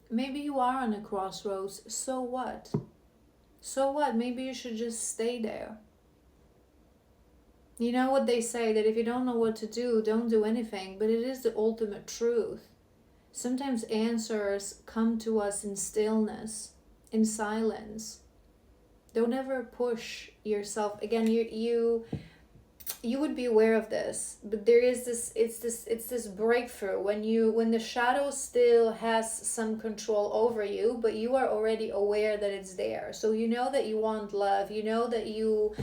Maybe you are on a crossroads. So what? So what? Maybe you should just stay there. You know what they say, that if you don't know what to do, don't do anything, but it is the ultimate truth. Sometimes answers come to us in stillness, in silence. Don't ever push yourself. Again, you would be aware of this, but there is this, it's this breakthrough when the shadow still has some control over you, but you are already aware that it's there. So you know that you want love, you know that you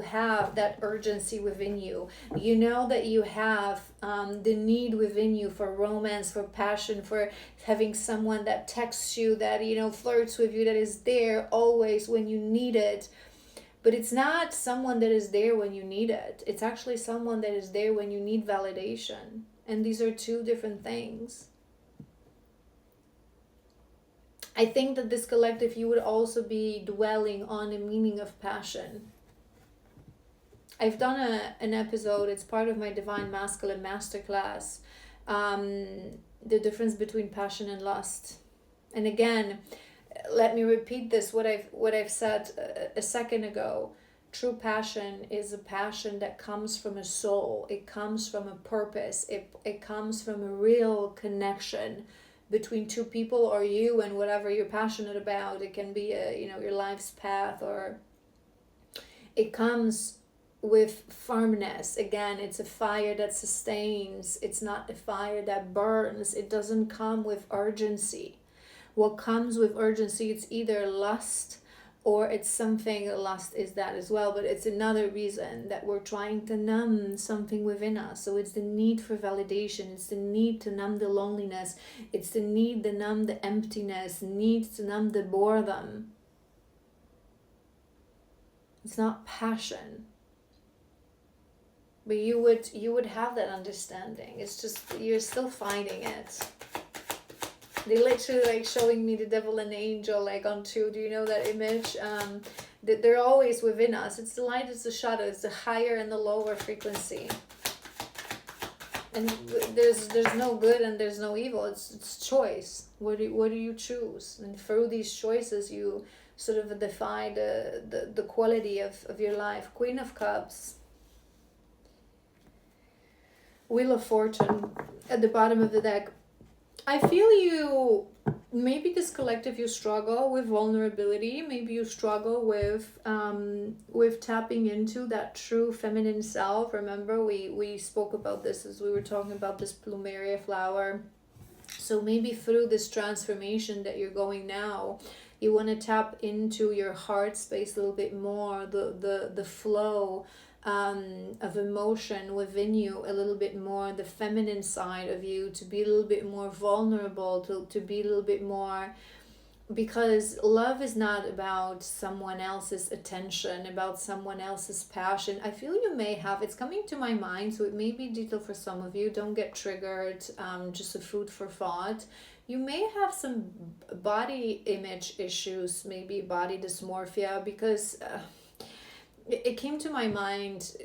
have that urgency within you, you know that you have the need within you for romance, for passion, for having someone that texts you, that flirts with you, that is there always when you need it. But it's not someone that is there when you need it. It's actually someone that is there when you need validation. And these are two different things. I think that this collective, you would also be dwelling on the meaning of passion. I've done an episode, it's part of my Divine Masculine Masterclass, the difference between passion and lust. And again, let me repeat this, what I've said a second ago. True passion is a passion that comes from a soul. It comes from a purpose. It comes from a real connection between two people, or you and whatever you're passionate about. It can be your life's path, or it comes with firmness. Again, it's a fire that sustains. It's not a fire that burns. It doesn't come with urgency. What comes with urgency, it's either lust, or it's something, lust is that as well, but it's another reason that we're trying to numb something within us. So it's the need for validation, it's the need to numb the loneliness, it's the need to numb the emptiness, need to numb the boredom. It's not passion. But you would have that understanding. It's just you're still finding it. They literally showing me the devil and the angel on two. Do you know that image? They're always within us. It's the light, it's the shadow, it's the higher and the lower frequency. And there's no good and there's no evil. It's choice. What do you choose? And through these choices, you sort of define the quality of your life. Queen of Cups. Wheel of Fortune at the bottom of the deck. I feel maybe this collective, you struggle with vulnerability. Maybe you struggle with tapping into that true feminine self. Remember, we spoke about this as we were talking about this plumeria flower. So maybe through this transformation that you're going now, you want to tap into your heart space a little bit more, the flow of emotion within you a little bit more, the feminine side of you, to be a little bit more vulnerable, to be a little bit more, because love is not about someone else's attention, about someone else's passion. I feel you may have, it's coming to my mind, so it may be detailed for some of you, don't get triggered, just a food for thought. You may have some body image issues, maybe body dysmorphia, because it came to my mind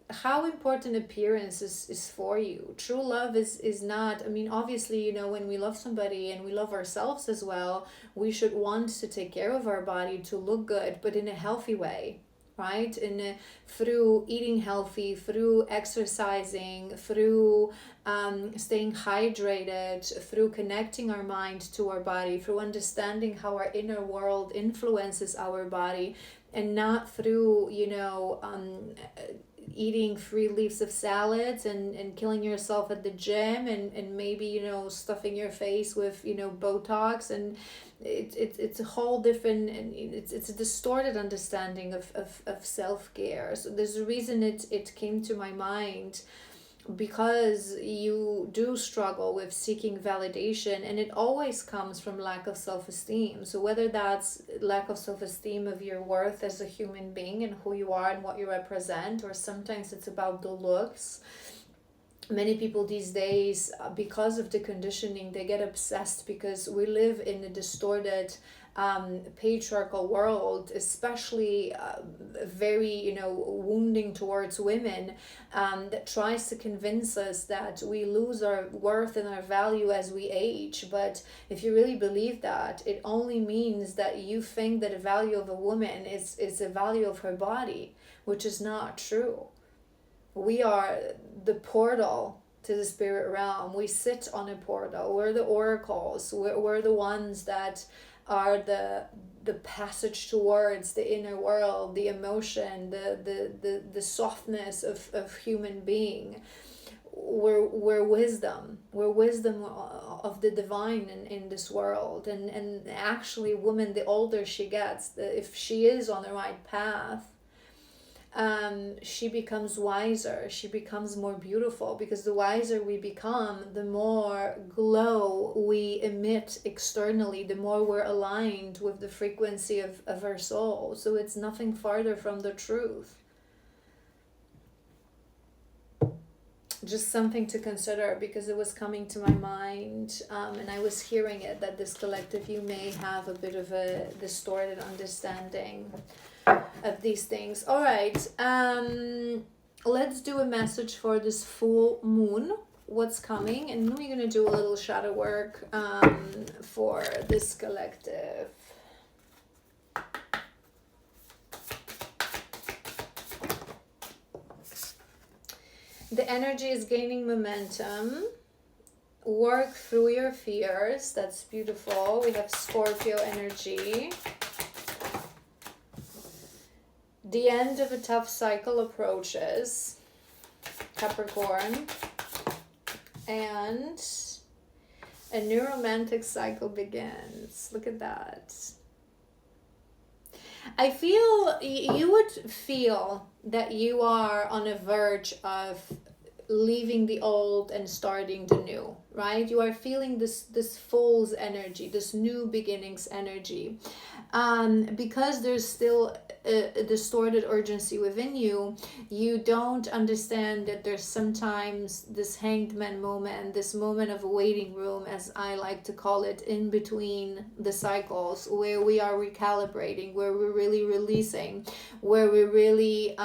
how important appearance is for you. True love is not, I mean, obviously, when we love somebody and we love ourselves as well, we should want to take care of our body to look good, but in a healthy way, right? Through eating healthy, through exercising, through staying hydrated, through connecting our mind to our body, through understanding how our inner world influences our body, and not through eating 3 leaves of salads and killing yourself at the gym, and maybe stuffing your face with Botox, and it's a whole different, and it's a distorted understanding of self-care. So there's a reason it came to my mind, because you do struggle with seeking validation, and it always comes from lack of self-esteem. So whether that's lack of self-esteem of your worth as a human being and who you are and what you represent, or sometimes it's about the looks, many people these days, because of the conditioning, they get obsessed because we live in a distorted patriarchal world, especially very, you know, wounding towards women, that tries to convince us that we lose our worth and our value as we age. But if you really believe that, it only means that you think that the value of a woman is the value of her body, which is not true. We are the portal to the spirit realm. We sit on a portal. We're the oracles. We're the ones that are the passage towards the inner world, the emotion, the softness of human being. We're wisdom. We're wisdom of the divine in this world. And actually, woman, the older she gets, if she is on the right path, she becomes wiser, she becomes more beautiful, because the wiser we become, the more glow we emit externally, the more we're aligned with the frequency of our soul. So it's nothing farther from the truth. Just something to consider, because it was coming to my mind, and I was hearing it, that this collective, you may have a bit of a distorted understanding of these things. All right, let's do a message for this full moon, what's coming, and then we're going to do a little shadow work for this collective. The energy is gaining momentum. Work through your fears. That's beautiful. We have Scorpio energy. The end of a tough cycle approaches, Capricorn, and a new romantic cycle begins. Look at that. I feel, you would feel that you are on a verge of leaving the old and starting the new, right? You are feeling this fool's energy, this new beginnings energy, because there's still a distorted urgency within you. You don't understand that there's sometimes this hanged man moment, this moment of a waiting room, as I like to call it, in between the cycles, where we are recalibrating, where we're really releasing, where we're really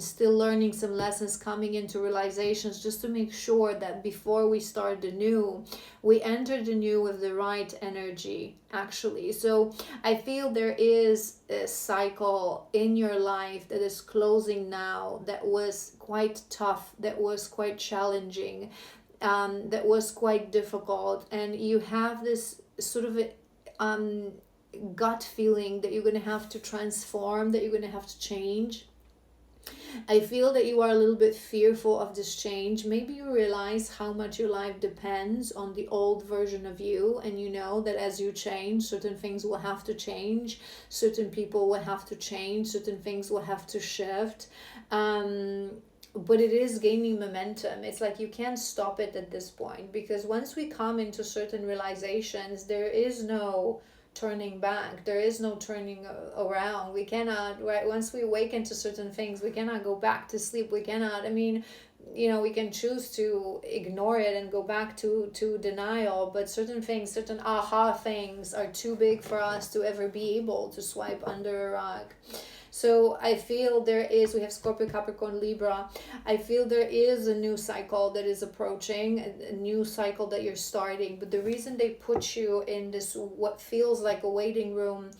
still learning some lessons, coming into realizations, just to make sure that before we start the new, we enter the new with the right energy, actually. So I feel there is a cycle in your life that is closing now, that was quite tough, that was quite challenging, that was quite difficult, and you have this sort of a gut feeling that you're going to have to transform, that you're going to have to change. I feel that you are a little bit fearful of this change. Maybe you realize how much your life depends on the old version of you, and you know that as you change, certain things will have to change, certain people will have to change, certain things will have to shift. But it is gaining momentum. It's like you can't stop it at this point, because once we come into certain realizations, there is no turning back, there is no turning around. We cannot, right, once we awaken to certain things, we cannot go back to sleep. We cannot, I mean, you know, we can choose to ignore it and go back to denial, but certain things, certain aha things are too big for us to ever be able to swipe under a rug. So I feel there is, we have Scorpio, Capricorn, Libra. I feel there is a new cycle that is approaching, a new cycle that you're starting. But the reason they put you in this, what feels like a waiting room,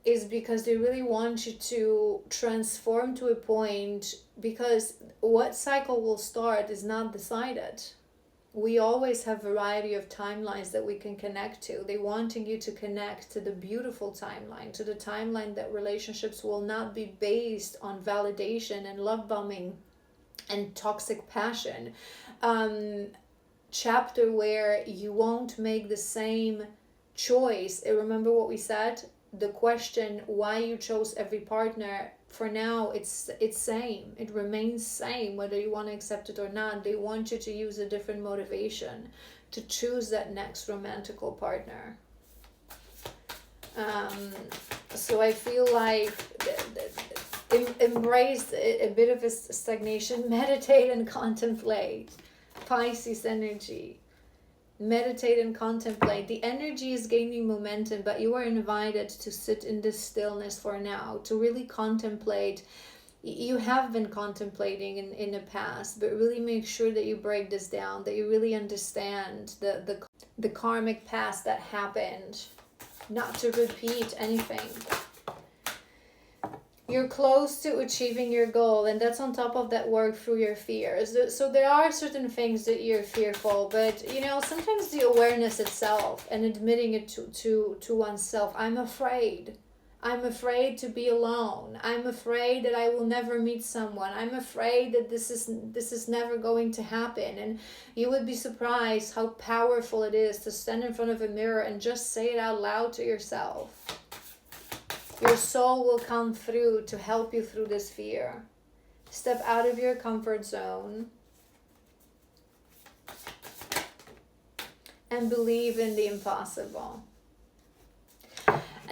is because they really want you to transform to a point, because what cycle will start is not decided. We always have variety of timelines that we can connect to. They wanting you to connect to the beautiful timeline, to the timeline that relationships will not be based on validation and love bombing and toxic passion. Chapter where you won't make the same choice. And remember what we said? The question why you chose every partner, for now it's same, it remains same whether you want to accept it or not. They want you to use a different motivation to choose that next romantical partner. So I feel like embrace a bit of a stagnation, meditate and contemplate. Pisces energy. Meditate and contemplate. The energy is gaining momentum, but you are invited to sit in this stillness for now, to really contemplate. You have been contemplating in the past, but really make sure that you break this down, that you really understand the karmic past that happened, not to repeat anything. You're close to achieving your goal, and that's on top of that work through your fears. So there are certain things that you're fearful, but sometimes the awareness itself and admitting it to oneself. I'm afraid to be alone. I'm afraid that I will never meet someone. I'm afraid that this is never going to happen. And you would be surprised how powerful it is to stand in front of a mirror and just say it out loud to yourself. Your soul will come through to help you through this fear. Step out of your comfort zone and believe in the impossible.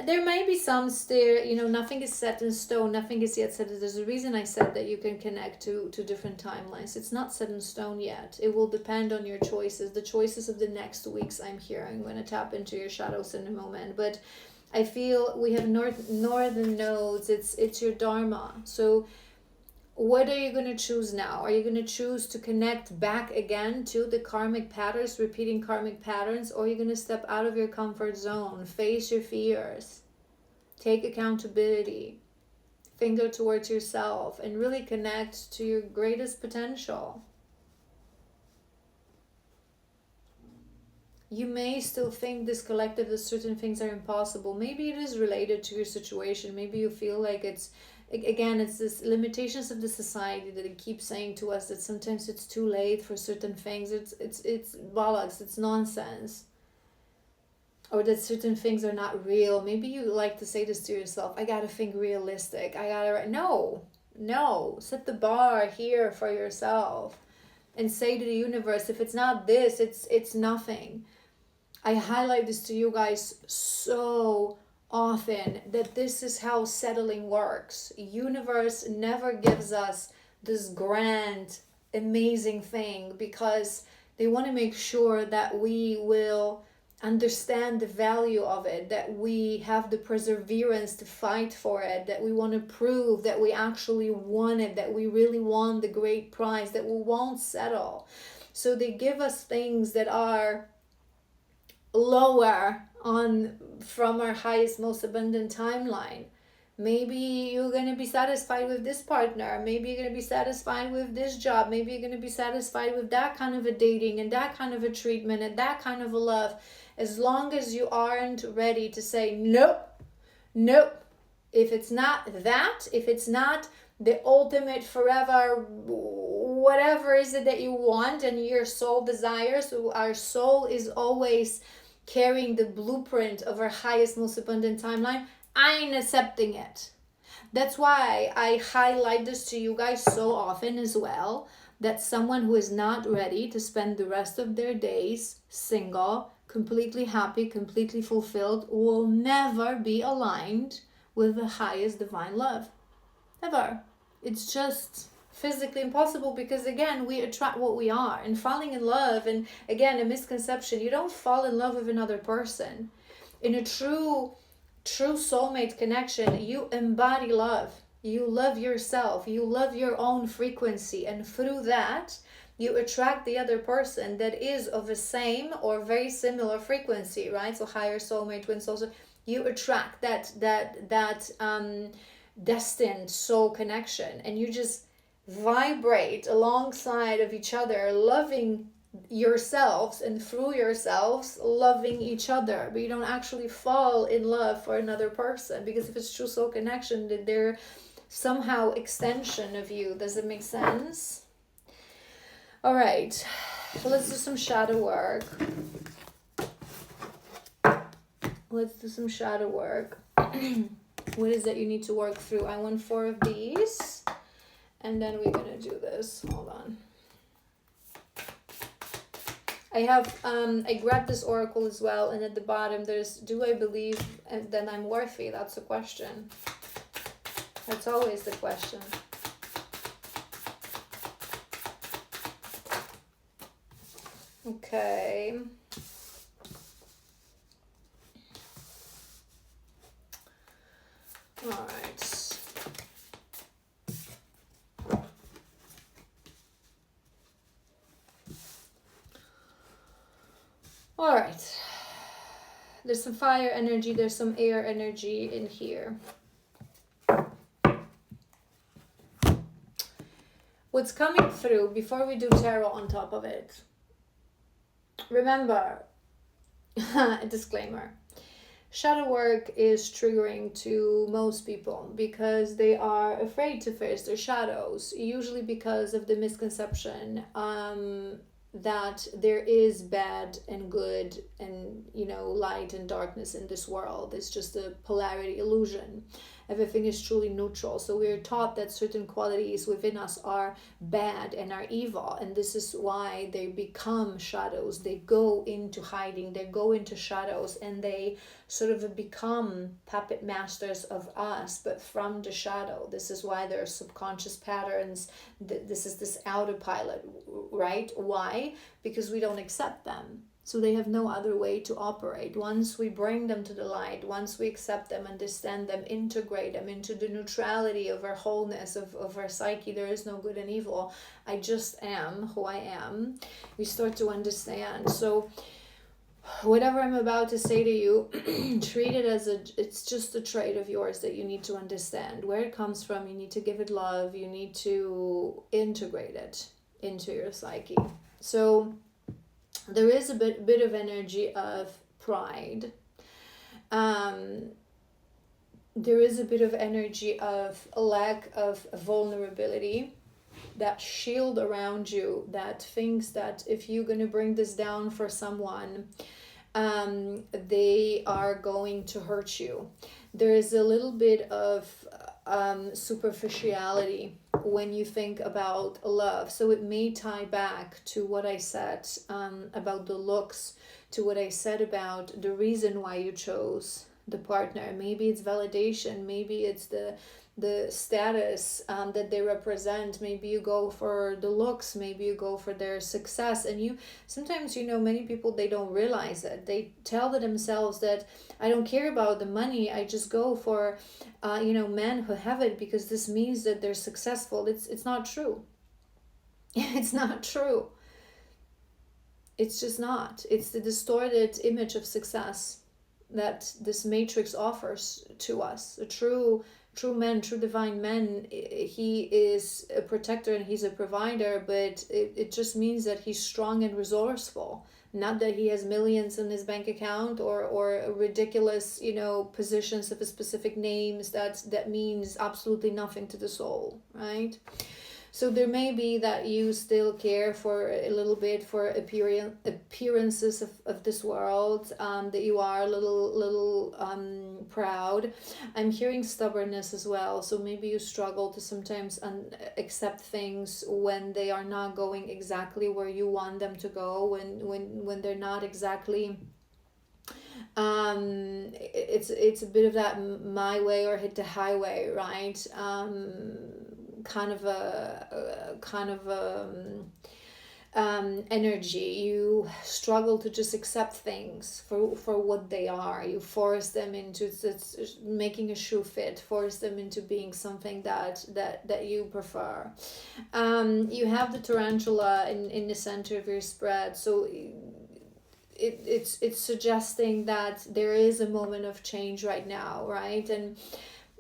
There may be some still, nothing is set in stone, nothing is yet set. There's a reason I said that you can connect to different timelines. It's not set in stone yet. It will depend on your choices, the choices of the next weeks. I'm here. I'm going to tap into your shadows in a moment. But I feel we have northern nodes. It's your dharma. So what are you going to choose now? Are you going to choose to connect back again to the karmic patterns, repeating karmic patterns, or are you going to step out of your comfort zone, face your fears, take accountability, finger towards yourself, and really connect to your greatest potential? You may still think this collective that certain things are impossible. Maybe it is related to your situation. Maybe you feel like it's this limitations of the society that it keeps saying to us that sometimes it's too late for certain things. It's bollocks, it's nonsense. Or that certain things are not real. Maybe you like to say this to yourself, I gotta think realistic. No. Set the bar here for yourself and say to the universe, if it's not this, it's nothing. I highlight this to you guys so often, that this is how settling works. Universe never gives us this grand, amazing thing because they want to make sure that we will understand the value of it, that we have the perseverance to fight for it, that we want to prove that we actually want it, that we really want the great prize, that we won't settle. So they give us things that are lower on from our highest, most abundant timeline. Maybe you're going to be satisfied with this partner. Maybe you're going to be satisfied with this job. Maybe you're going to be satisfied with that kind of a dating and that kind of a treatment and that kind of a love. As long as you aren't ready to say, nope. If it's not that, if it's not the ultimate forever, whatever is it that you want and your soul desires. So our soul is always carrying the blueprint of our highest, most abundant timeline. I ain't accepting it. That's why I highlight this to you guys so often as well, that someone who is not ready to spend the rest of their days single, completely happy, completely fulfilled, will never be aligned with the highest divine love. Ever. It's just physically impossible because, again, we attract what we are. And falling in love, and again, a misconception, you don't fall in love with another person. In a true soulmate connection, you embody love. You love yourself. You love your own frequency. And through that, you attract the other person that is of the same or very similar frequency, right? So higher soulmate, twin souls. You attract that destined soul connection, and you just vibrate alongside of each other, loving yourselves, and through yourselves loving each other. But you don't actually fall in love for another person, because if it's true soul connection, that they're somehow extension of you. Does it make sense? All right, so let's do some shadow work. What is it you need to work through? I want 4 of these, and then we're gonna do this. Hold on. I have I grabbed this oracle as well, and at the bottom there's, do I believe that I'm worthy? That's the question. That's always the question. Okay. All right. All right. There's some fire energy, there's some air energy in here. What's coming through before we do tarot on top of it? Remember, a disclaimer. Shadow work is triggering to most people because they are afraid to face their shadows, usually because of the misconception that there is bad and good and, you know, light and darkness in this world. It's just a polarity illusion. Everything is truly neutral. So we're taught that certain qualities within us are bad and are evil, and this is why they become shadows. They go into hiding, they go into shadows, and they sort of become puppet masters of us, but from the shadow. This is why there are subconscious patterns. This is this autopilot, right? Why? Because we don't accept them. So they have no other way to operate. Once we bring them to the light, once we accept them, understand them, integrate them into the neutrality of our wholeness, of our psyche, there is no good and evil. I just am who I am. We start to understand. So whatever I'm about to say to you, treat it as it's just a trait of yours that you need to understand where it comes from. You need to give it love. You need to integrate it into your psyche. So there is a bit of energy of pride. There is a bit of energy of a lack of vulnerability, that shield around you that thinks that if you're going to bring this down for someone, they are going to hurt you. There is a little bit of superficiality when you think about love. So it may tie back to what I said about the looks, to what I said about the reason why you chose the partner. Maybe it's validation, maybe it's the status that they represent. Maybe you go for the looks, maybe you go for their success. And you sometimes, you know, many people, they don't realize it. They tell themselves that I don't care about the money, I just go for men who have it because this means that they're successful. It's not true. It's not true. It's just not. It's the distorted image of success that this matrix offers to us. A true man, true divine man, he is a protector and he's a provider, but it just means that he's strong and resourceful. Not that he has millions in his bank account or ridiculous, positions of a specific names. That means absolutely nothing to the soul, right? So there may be that you still care for a little bit for appearances of this world, that you are a little proud. I'm hearing stubbornness as well. So maybe you struggle to sometimes accept things when they are not going exactly where you want them to go, when they're not exactly it's a bit of that my way or hit the highway, right? Kind of energy. You struggle to just accept things for what they are. You force them into making a shoe fit, force them into being something that you prefer. You have the tarantula in the center of your spread, so it's suggesting that there is a moment of change right now, right? And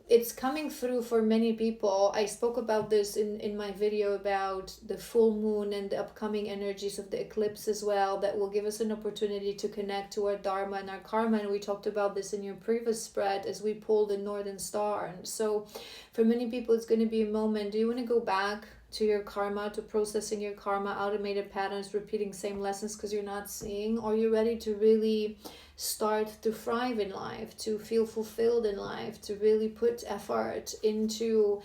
it's coming through for many people. I spoke about this in my video about the full moon and the upcoming energies of the eclipse as well, that will give us an opportunity to connect to our dharma and our karma. And we talked about this in your previous spread as we pulled the Northern Star. And so for many people, it's going to be a moment. Do you want to go back to your karma, to processing your karma, automated patterns, repeating same lessons because you're not seeing? Or are you ready to really start to thrive in life, to feel fulfilled in life, to really put effort into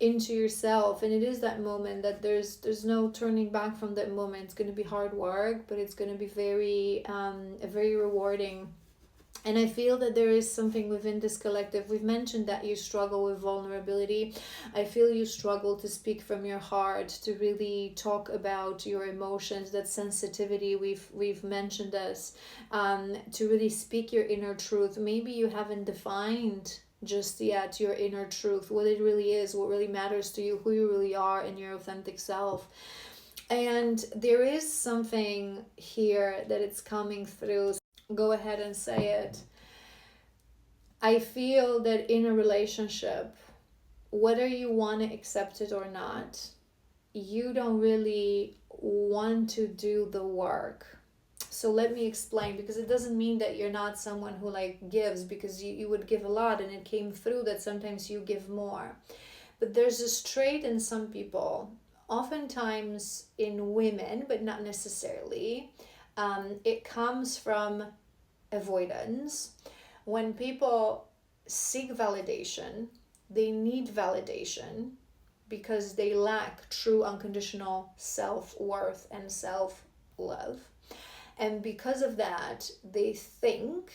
yourself? And it is that moment that there's no turning back from that moment. It's going to be hard work, but it's going to be very very rewarding And I feel that there is something within this collective. We've mentioned that you struggle with vulnerability. I feel you struggle to speak from your heart, to really talk about your emotions, that sensitivity we've mentioned this, to really speak your inner truth. Maybe you haven't defined just yet your inner truth, what it really is, what really matters to you, who you really are in your authentic self. And there is something here that it's coming through. Go ahead and say it. I feel that in a relationship, whether you want to accept it or not, you don't really want to do the work. So let me explain, because it doesn't mean that you're not someone who like gives, because you would give a lot, and it came through that sometimes you give more. But there's this trait in some people, oftentimes in women, but not necessarily. It comes from avoidance. When people seek validation, they need validation because they lack true unconditional self-worth and self-love. And because of that, they think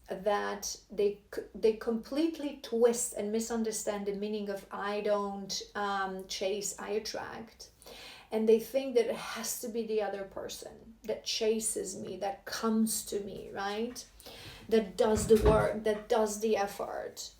that they completely twist and misunderstand the meaning of I don't chase, I attract. And they think that it has to be the other person that chases me, that comes to me, right? That does the work, that does the effort.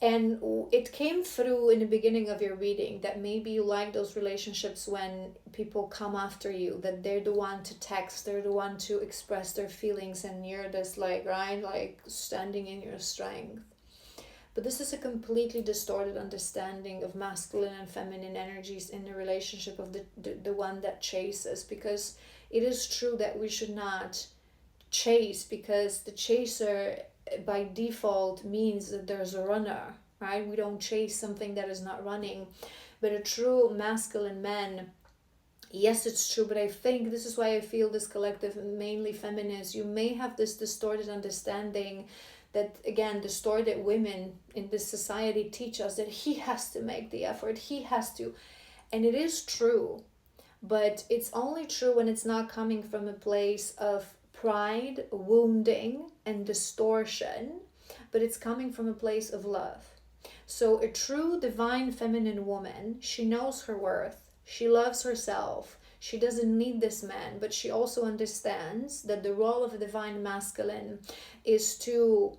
And it came through in the beginning of your reading that maybe you like those relationships when people come after you, that they're the one to text, they're the one to express their feelings, and you're just like, right, like standing in your strength. But this is a completely distorted understanding of masculine and feminine energies in the relationship of the one that chases, because it is true that we should not chase, because the chaser by default means that there's a runner, right? We don't chase something that is not running. But a true masculine man, yes, it's true, but I think this is why I feel this collective, mainly feminists, you may have this distorted understanding that, again, distorted women in this society teach us that he has to make the effort, he has to. And it is true, but it's only true when it's not coming from a place of pride, wounding, and distortion, but it's coming from a place of love. So a true divine feminine woman, she knows her worth, she loves herself, she doesn't need this man, but she also understands that the role of a divine masculine is to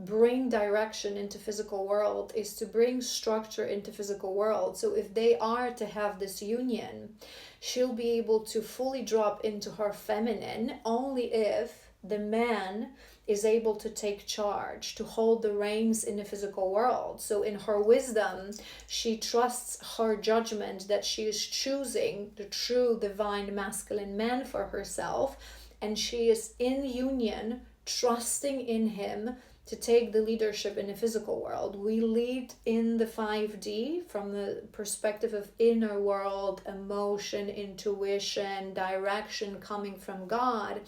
bring direction into physical world, is to bring structure into physical world. So if they are to have this union, she'll be able to fully drop into her feminine only if the man is able to take charge, to hold the reins in the physical world. So in her wisdom, she trusts her judgment that she is choosing the true divine masculine man for herself, and she is in union, trusting in him to take the leadership in the physical world. We lead in the 5D from the perspective of inner world, emotion, intuition, direction coming from God.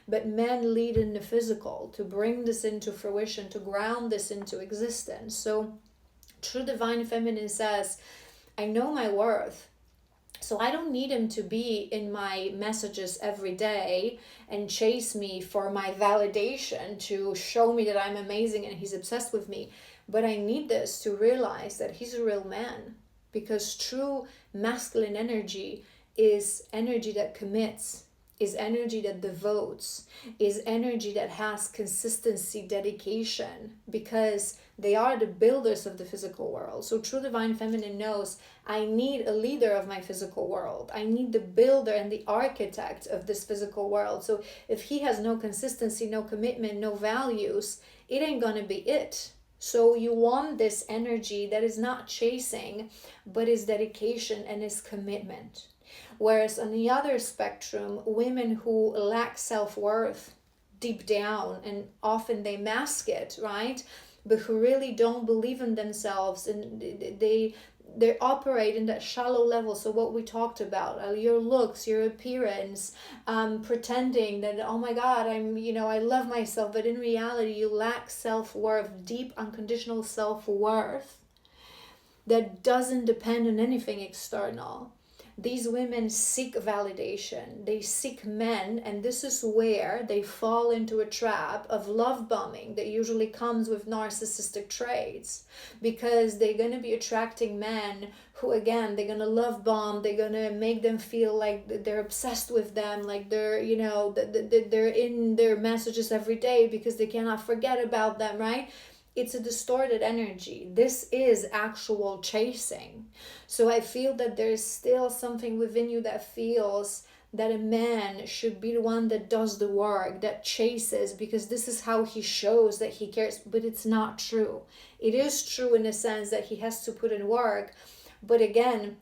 But men lead in the physical to bring this into fruition, to ground this into existence. So true divine feminine says, I know my worth. So I don't need him to be in my messages every day and chase me for my validation, to show me that I'm amazing and he's obsessed with me. But I need this to realize that he's a real man, because true masculine energy is energy that commits, is energy that devotes, is energy that has consistency, dedication, because they are the builders of the physical world. So true divine feminine knows, I need a leader of my physical world. I need the builder and the architect of this physical world. So if he has no consistency, no commitment, no values, it ain't gonna be it. So you want this energy that is not chasing, but is dedication and is commitment. Whereas on the other spectrum, women who lack self-worth deep down, and often they mask it, right? But who really don't believe in themselves, and they operate in that shallow level. So what we talked about, your looks, your appearance, pretending that, oh my God, I love myself, but in reality you lack self-worth, deep unconditional self-worth that doesn't depend on anything external. these women seek validation. They seek men, and this is where they fall into a trap of love bombing that usually comes with narcissistic traits, because they're going to be attracting men who, again, they're going to love bomb. They're going to make them feel like they're obsessed with them, like they're, you know, they're in their messages every day because they cannot forget about them, right? It's a distorted energy. This is actual chasing. So I feel that there's still something within you that feels that a man should be the one that does the work, that chases, because this is how he shows that he cares. But it's not true. It is true in the sense that he has to put in work. But again,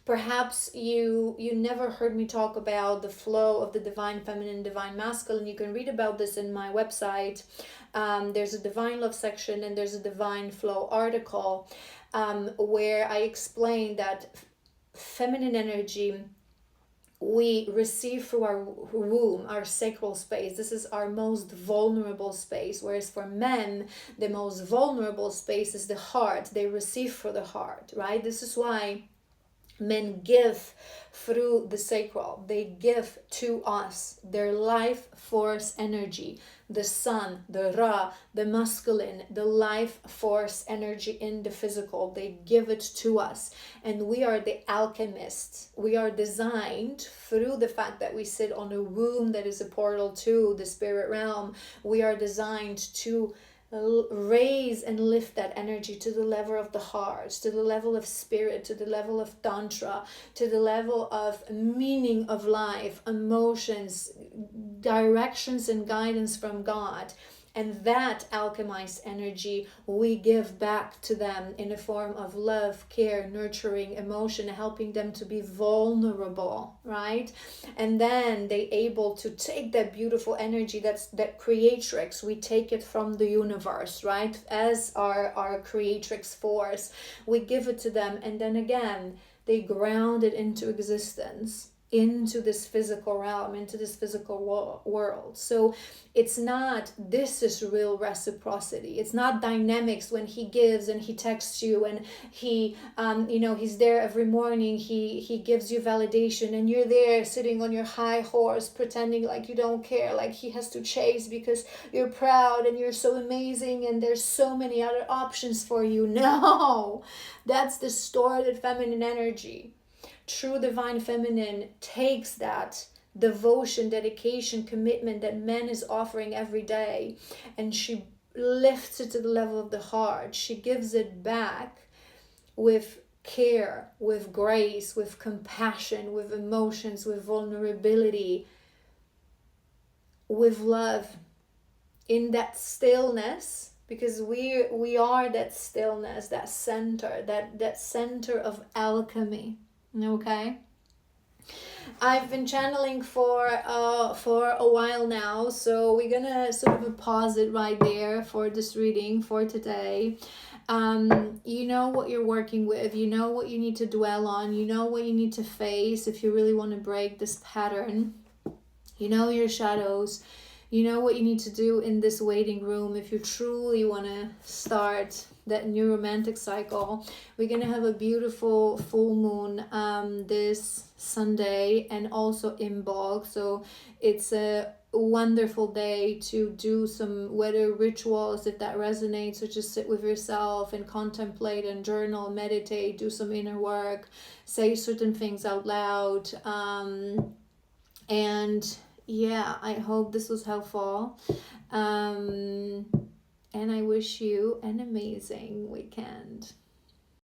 perhaps you never heard me talk about the flow of the divine feminine, divine masculine. You can read about this in my website. There's a divine love section and there's a divine flow article where I explain that feminine energy we receive through our womb, our sacral space. This is our most vulnerable space. Whereas for men, the most vulnerable space is the heart. They receive through the heart, right? This is why men give through the sacral. They give to us their life force energy, the sun, the Ra, the masculine, the life force energy in the physical. They give it to us, and we are the alchemists. We are designed through the fact that we sit on a womb that is a portal to the spirit realm. We are designed to raise and lift that energy to the level of the heart, to the level of spirit, to the level of tantra, to the level of meaning of life, emotions, directions and guidance from God. And that alchemized energy we give back to them in the form of love, care, nurturing, emotion, helping them to be vulnerable, right? And then they able to take that beautiful energy, that creatrix, we take it from the universe, right? As our creatrix force, we give it to them, and then again, they ground it into existence, into this physical realm, into this physical world. So it's not, this is real reciprocity. It's not dynamics when he gives and he texts you and he he's there every morning, he gives you validation, and you're there sitting on your high horse pretending like you don't care, like he has to chase because you're proud and you're so amazing and there's so many other options for you. No, that's distorted feminine energy. True divine feminine takes that devotion, dedication, commitment that man is offering every day, and she lifts it to the level of the heart. She gives it back with care, with grace, with compassion, with emotions, with vulnerability, with love, in that stillness, because we are that stillness, that center, that center of alchemy. Okay, I've been channeling for a while now, so we're gonna sort of pause it right there for this reading for today. You know what you're working with, you know what you need to dwell on, you know what you need to face if you really want to break this pattern. You know your shadows, you know what you need to do in this waiting room if you truly want to start that new romantic cycle. We're gonna have a beautiful full moon this Sunday and also Imbolc, so it's a wonderful day to do some weather rituals if that resonates. So just sit with yourself and contemplate and journal, meditate, do some inner work, say certain things out loud, and yeah, I hope this was helpful. And I wish you an amazing weekend.